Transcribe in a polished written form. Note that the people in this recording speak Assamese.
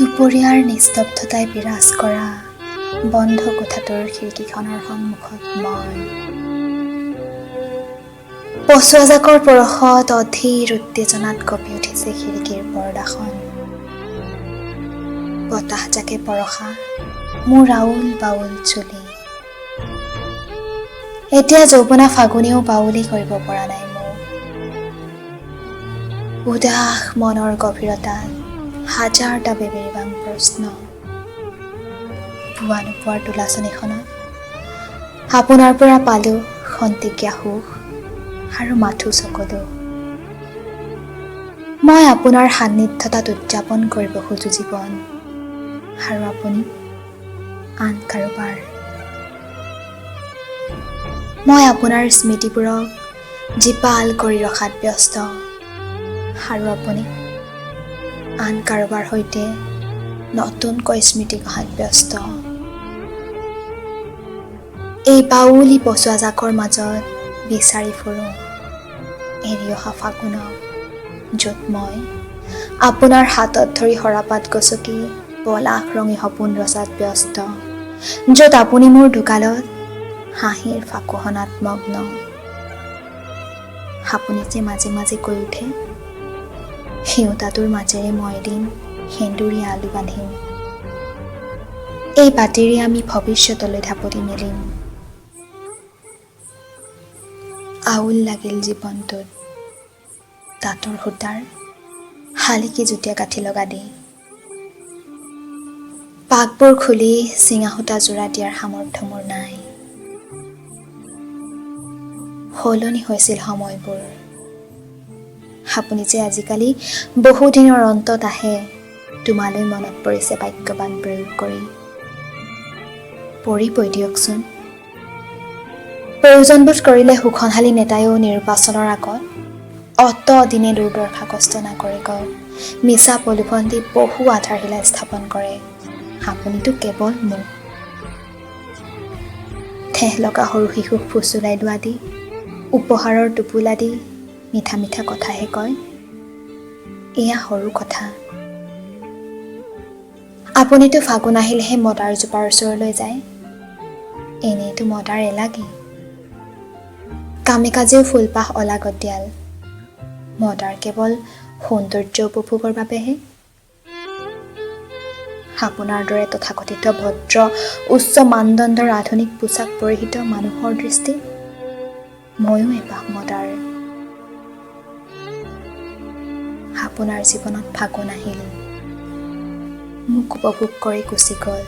দুপৰীয়াৰ নিস্তব্ধতাই বিৰাজ কৰা বন্ধ কোঠাটোৰ খিৰিকীখনৰ সন্মুখত মই পচুৱাজাকৰ পৰশত অধীৰ উত্তেজনাত কঁপি উঠিছে খিৰিকীৰ পৰ্দাখন। বতাহজাকে পৰশা মোৰ আউল বাউল চুলি। এতিয়া যৌৱনা ফাগুনেও বাউলি কৰিব পৰা নাই মোক। উদাস মনৰ গভীৰতাত হাজাৰটা বেবেৰিবাং প্ৰশ্ন। পোৱা নোপোৱাৰ তোলাচনীখনত আপোনাৰ পৰা পালো খন্তেকীয়া সুখ আৰু মাথো চকলো। মই আপোনাৰ সান্নিধ্যতাত উদযাপন কৰিব খোজো জীৱন, আৰু আপুনি আন কাৰোবাৰ। মই আপোনাৰ স্মৃতিবোৰক জীপাল কৰি ৰখাত ব্যস্ত, আৰু আপুনি আন কাৰোবাৰ সৈতে নতুনকৈ স্মৃতি গঢ়াত ব্যস্ত। এই বাউলি পচুৱাজাকৰ মাজত বিচাৰি ফুৰো এৰি অহা ফাগুনক, য'ত মই আপোনাৰ হাতত ধৰি সৰাপাত গছকি পলাশ ৰঙী সপোন ৰচাত ব্যস্ত, য'ত আপুনি মোৰ ঢোকালত হাঁহিৰ ফাকুহনাত মগ্ন। আপুনি যে মাজে মাজে কৈ উঠে, সিউতাটোৰ মাজেৰে মই এদিন সেন্দুৰীয়া আলি বান্ধিম, এই বাটেৰে আমি ভৱিষ্যতলৈ ধাপতি মেলিম। আউল লাগিল জীৱনটোত তাঁতৰ সূতাৰ শালিকি যুটীয়া গাঁঠি লগা দি। পাকবোৰ খুলি চিঙা সূতা যোৰা দিয়াৰ সামৰ্থ্য মোৰ নাই। সলনি হৈছিল সময়বোৰ। আপুনি যে আজিকালি বহুদিনৰ অন্তত আহে, তোমালৈ মনত পৰিছে বাক্যবান প্ৰয়োগ কৰি। পৰিবই দিয়কচোন। প্ৰয়োজনবোধ কৰিলে সুখনশালী নেতায়ো নিৰ্বাচনৰ আগত অতদিনে দুৰ্দশা কষ্ট নাগৰিকক মিছা প্ৰলোভন দি বহু আধাৰশিলা স্থাপন কৰে। আপুনিতো কেৱল মোক ঠেহ লগা সৰু শিশুক ফুচুলাই লোৱা দি, উপহাৰৰ টোপোলা দি মিঠা মিঠা কথাহে কয়। এয়া সৰু কথা। আপুনিতো ফাগুন আহিলেহে মদাৰ জোপাৰ ওচৰলৈ যায়। এনেইতো মদাৰ এলাগি। কামে কাজেও ফুলপাহ অলাগতিয়াল। মদাৰ কেৱল সৌন্দৰ্য উপভোগৰ বাবেহে। আপোনাৰ দৰে তথাকথিত ভদ্ৰ উচ্চ মানদণ্ডৰ আধুনিক পোচাক পৰিহিত মানুহৰ দৃষ্টিত ময়ো এপাহ মদাৰ। আপোনাৰ জীৱনত ফাগুন আহিল, মোক উপভোগ কৰি গুচি গ'ল।